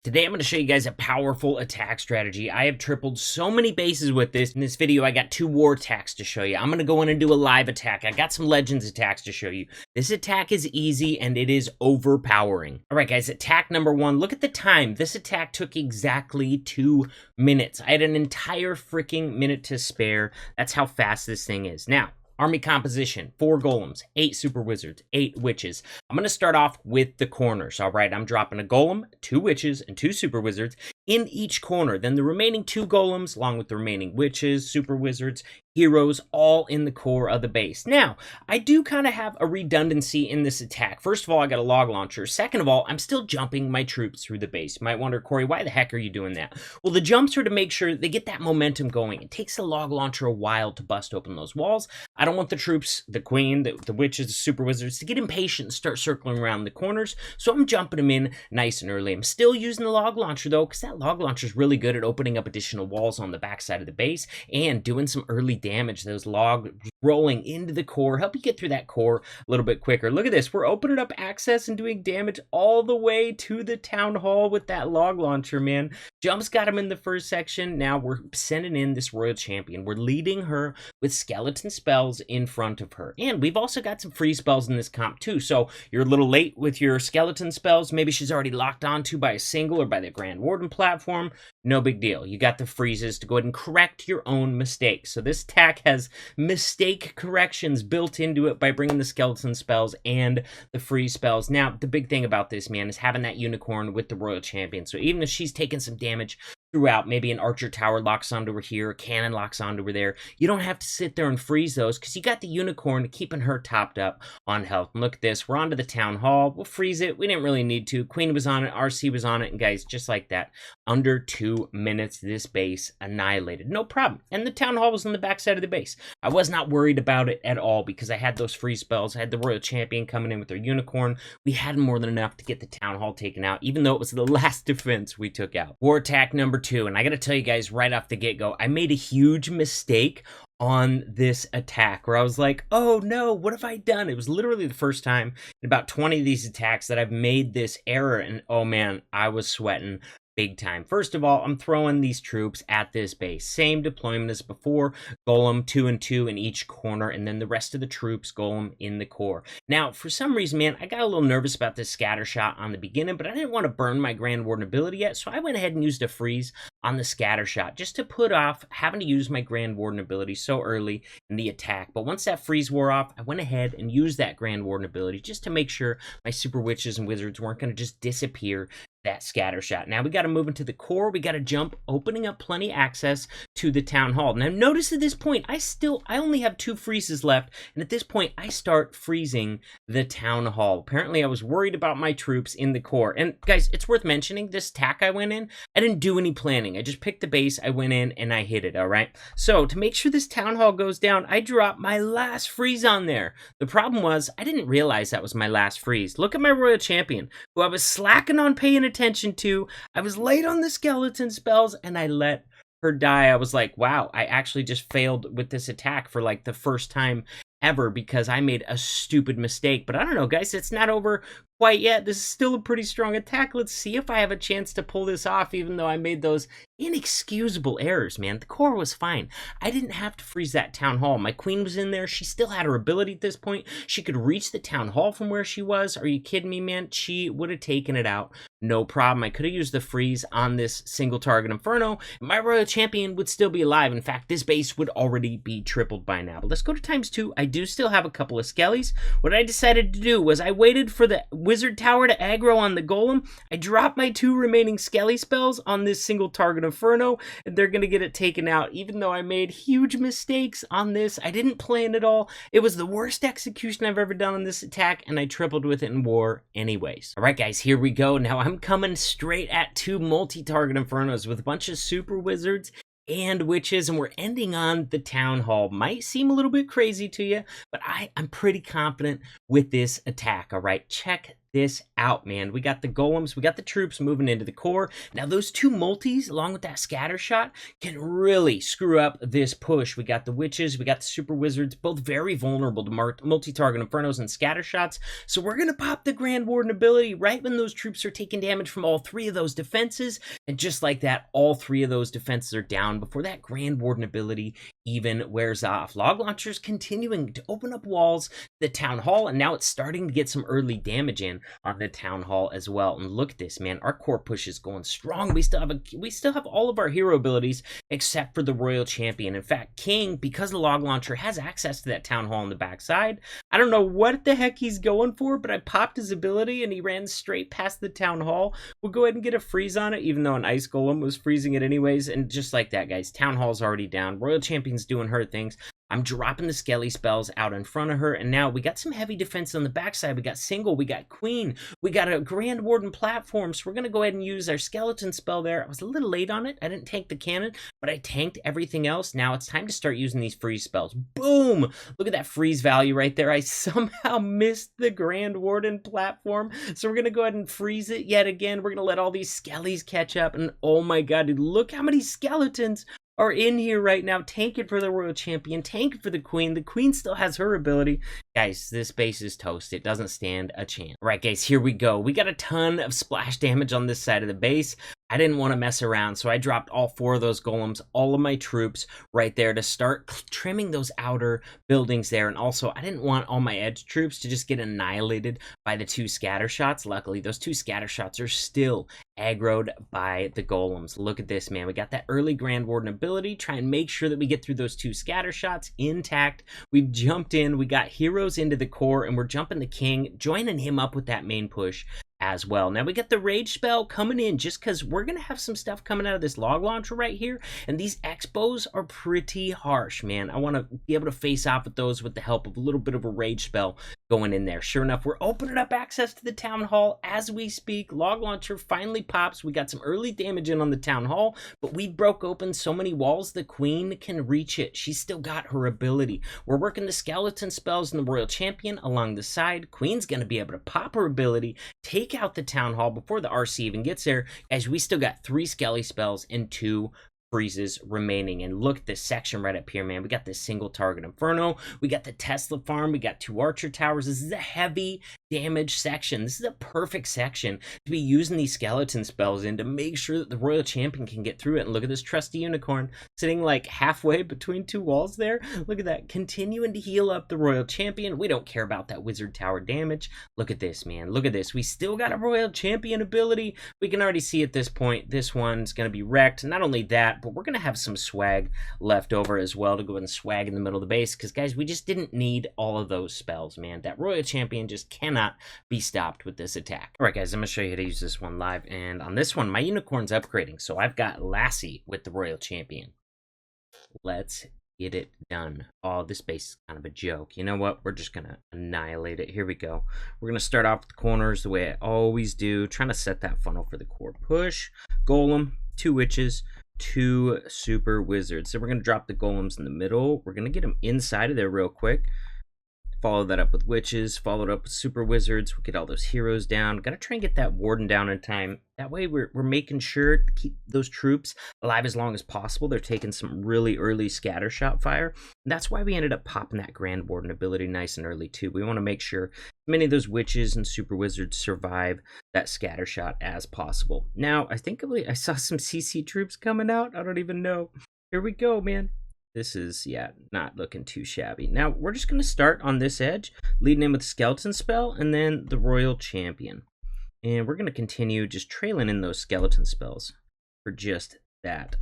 Today, I'm going to show you guys a powerful attack strategy. I have tripled so many bases with this. In this video, I got 2 war attacks to show you. I'm going to go in and do a live attack. I got some legends attacks to show you. This attack is easy and it is overpowering. All right, guys, attack number 1. Look at the time. This attack took exactly 2 minutes. I had an entire freaking minute to spare. That's how fast this thing is. Now, army composition, 4 golems, 8 super wizards, 8 witches. I'm going to start off with the corners, all right? I'm dropping a golem, 2 witches, and 2 super wizards in each corner. Then the remaining 2 golems, along with the remaining witches, super wizards, heroes, all in the core of the base. Now, I do kind of have a redundancy in this attack. First of all, I got a log launcher. Second of all, I'm still jumping my troops through the base. You might wonder, Corey, why the heck are you doing that? Well, the jumps are to make sure they get that momentum going. It takes the log launcher a while to bust open those walls. I don't want the troops, the queen, the witches, the super wizards, to get impatient and start circling around the corners, so I'm jumping them in nice and early. I'm still using the log launcher, though, because that log launcher is really good at opening up additional walls on the backside of the base and doing some early damage. Those logs rolling into the core help you get through that core a little bit quicker. Look at this. We're opening up access and doing damage all the way to the town hall with that log launcher, man. Jumps got him in the first section. Now we're sending in this royal champion. We're leading her with skeleton spells in front of her. And we've also got some free spells in this comp too. So you're a little late with your skeleton spells. Maybe she's already locked onto by a single or by the Grand Warden platform. No big deal. You got the freezes to go ahead and correct your own mistakes. So this attack has mistake corrections built into it by bringing the skeleton spells and the freeze spells. Now, the big thing about this, man, is having that unicorn with the royal champion. So even if she's taking some damage throughout, maybe an archer tower locks onto her here, a cannon locks onto her there, you don't have to sit there and freeze those because you got the unicorn keeping her topped up on health. And look at this, we're onto the town hall. We'll freeze it. We didn't really need to. Queen was on it, RC was on it, and guys, just like that, under 2 minutes, this base annihilated. No problem. And the town hall was on the backside of the base. I was not worried about it at all because I had those free spells. I had the royal champion coming in with their unicorn. We had more than enough to get the town hall taken out, even though it was the last defense we took out. War attack number 2, and I gotta tell you guys right off the get-go, I made a huge mistake on this attack where I was like, oh no, what have I done? It was literally the first time in about 20 of these attacks that I've made this error, and oh man, I was sweating big time. First of all, I'm throwing these troops at this base. Same deployment as before. Golem 2 and 2 in each corner, and then the rest of the troops, golem in the core. Now, for some reason, man, I got a little nervous about this scatter shot on the beginning, but I didn't want to burn my Grand Warden ability yet, so I went ahead and used a freeze on the scatter shot just to put off having to use my Grand Warden ability so early in the attack. But once that freeze wore off, I went ahead and used that Grand Warden ability just to make sure my super witches and wizards weren't going to just disappear that scatter shot. Now we got to move into the core. We got to jump, opening up plenty access to the town hall. Now notice at this point, I only have 2 freezes left, and at this point I start freezing the town hall. Apparently I was worried about my troops in the core. And guys, it's worth mentioning, this attack I went in, I didn't do any planning. I just picked the base, I went in, and I hit it, all right? So to make sure this town hall goes down, I dropped my last freeze on there. The problem was, I didn't realize that was my last freeze. Look at my royal champion, who I was slacking on paying attention to. I was late on the skeleton spells, and I let her die. I was like, wow, I actually just failed with this attack for like the first time ever because I made a stupid mistake. But I don't know, guys, it's not over quite yet. This is still a pretty strong attack. Let's see if I have a chance to pull this off, even though I made those inexcusable errors, man. The core was fine. I didn't have to freeze that town hall. My queen was in there. She still had her ability at this point. She could reach the town hall from where she was. Are you kidding me, man? She would have taken it out. No problem. I could have used the freeze on this single target inferno. My royal champion would still be alive. In fact, this base would already be tripled by now. But let's go to ×2. I do still have a couple of skellies. What I decided to do was I waited for the wizard tower to aggro on the golem. I dropped my 2 remaining skelly spells on this single target inferno, and they're gonna get it taken out. Even though I made huge mistakes on this, I didn't plan it all. It was the worst execution I've ever done on this attack, and I tripled with it in war anyways. All right, guys, here we go. Now I'm coming straight at 2 multi-target infernos with a bunch of super wizards and witches, and we're ending on the town hall. Might seem a little bit crazy to you, but I'm pretty confident with this attack. All right, check this out, man. We got the golems, we got the troops moving into the core. Now those two multis, along with that scatter shot, can really screw up this push. We got the witches, we got the super wizards, both very vulnerable to multi-target infernos and scatter shots. So we're gonna pop the Grand Warden ability right when those troops are taking damage from all three of those defenses, and just like that, all three of those defenses are down before that Grand Warden ability even wears off. Log Launcher's continuing to open up walls to the Town Hall, and now it's starting to get some early damage in on the Town Hall as well. And look at this, man, our core push is going strong. We still have all of our hero abilities except for the Royal Champion. In fact, King, because the Log Launcher has access to that Town Hall on the backside, I don't know what the heck he's going for, but I popped his ability and he ran straight past the Town Hall. We'll go ahead and get a freeze on it, even though an Ice Golem was freezing it anyways. And just like that, guys, Town Hall's already down. Royal Champion's doing her things. I'm dropping the Skelly spells out in front of her, and now we got some heavy defense on the backside. We got Single, we got Queen, we got a Grand Warden platform, so we're going to go ahead and use our Skeleton spell there. I was a little late on it. I didn't tank the cannon, but I tanked everything else. Now it's time to start using these freeze spells. Boom! Look at that freeze value right there. I somehow missed the Grand Warden platform, so we're going to go ahead and freeze it yet again. We're going to let all these Skellies catch up, and oh my god, dude, look how many skeletons are in here right now. Tank it for the Royal Champion, tank it for the Queen. The Queen still has her ability. Guys, this base is toast. It doesn't stand a chance. All right, guys, here we go. We got a ton of splash damage on this side of the base. I didn't want to mess around, so I dropped all four of those golems, all of my troops right there to start trimming those outer buildings there. And also, I didn't want all my edge troops to just get annihilated by the two scatter shots. Luckily, those two scatter shots are still aggroed by the golems. Look at this, man. We got that early Grand Warden ability. Try and make sure that we get through those two scatter shots intact. We've jumped in. We got heroes into the core, and we're jumping the King, joining him up with that main push as well. Now we got the rage spell coming in just because we're gonna have some stuff coming out of this log launcher right here, and these expos are pretty harsh, man. I want to be able to face off with those with the help of a little bit of a rage spell going in there. Sure enough, we're opening up access to the Town Hall as we speak. Log launcher finally pops. We got some early damage in on the Town Hall, but we broke open so many walls the Queen can reach it. She's still got her ability. We're working the skeleton spells and the Royal Champion along the side. Queen's gonna be able to pop her ability, take out the Town Hall before the RC even gets there. Guys, we still got 3 Skelly spells and 2 freezes remaining. And look at this section right up here, man. We got this single target inferno, we got the Tesla farm, we got 2 archer towers. This is a heavy damage section. This is a perfect section to be using these skeleton spells in to make sure that the Royal Champion can get through it. And look at this trusty unicorn sitting like halfway between 2 walls there. Look at that, continuing to heal up the Royal Champion. We don't care about that wizard tower damage. Look at this, man. Look at this. We still got a Royal Champion ability. We can already see at this point this one's going to be wrecked. Not only that, but we're going to have some swag left over as well to go ahead and swag in the middle of the base, because guys, we just didn't need all of those spells, man. That Royal Champion just cannot be stopped with this attack. All right, guys, I'm going to show you how to use this one live, and on this one, my unicorn's upgrading, so I've got Lassie with the Royal Champion. Let's get it done. Oh, this base is kind of a joke. You know what? We're just going to annihilate it. Here we go. We're going to start off with the corners the way I always do, trying to set that funnel for the core push. Golem, 2 witches, 2 super wizards. So we're going to drop the golems in the middle. We're going to get them inside of there real quick. Follow that up with witches, follow it up with super wizards. We'll get all those heroes down. Got to try and get that warden down in time. That way we're making sure to keep those troops alive as long as possible. They're taking some really early scatter shot fire. And that's why we ended up popping that Grand Warden ability nice and early too. We want to make sure many of those witches and super wizards survive that scatter shot as possible. Now, I think I saw some CC troops coming out. I don't even know. Here we go, man. This is, yeah, not looking too shabby. Now, we're just going to start on this edge, leading in with the Skeleton spell, and then the Royal Champion. And we're going to continue just trailing in those Skeleton spells for just that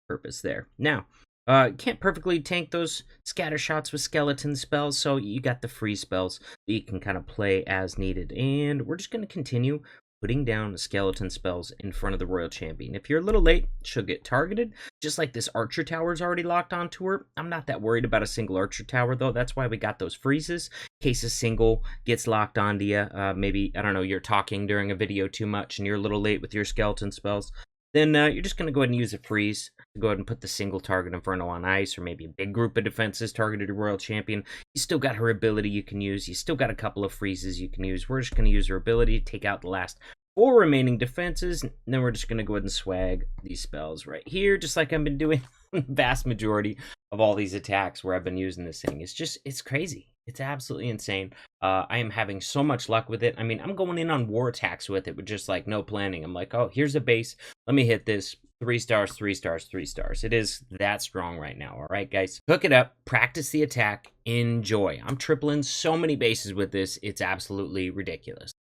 purpose there. Now, can't perfectly tank those scatter shots with skeleton spells, so you got the free spells that you can kind of play as needed. And we're just going to continue putting down the skeleton spells in front of the Royal Champion. If you're a little late, she'll get targeted, just like this archer tower is already locked onto her. I'm not that worried about a single archer tower, though. That's why we got those freezes, in case a single gets locked onto you. Maybe, I don't know, you're talking during a video too much and you're a little late with your skeleton spells. then you're just going to go ahead and use a freeze to go ahead and put the single target Inferno on ice, or maybe a big group of defenses targeted a Royal Champion. You still got her ability you can use. You still got a couple of freezes you can use. We're just going to use her ability to take out the last 4 remaining defenses. And then we're just going to go ahead and swag these spells right here, just like I've been doing the vast majority of all these attacks where I've been using this thing. It's crazy. It's absolutely insane. I am having so much luck with it. I mean, I'm going in on war attacks with it with just like no planning. I'm like, oh, here's a base. Let me hit this. 3 stars, 3 stars, 3 stars. It is that strong right now. All right, guys. Cook it up. Practice the attack. Enjoy. I'm tripling so many bases with this. It's absolutely ridiculous.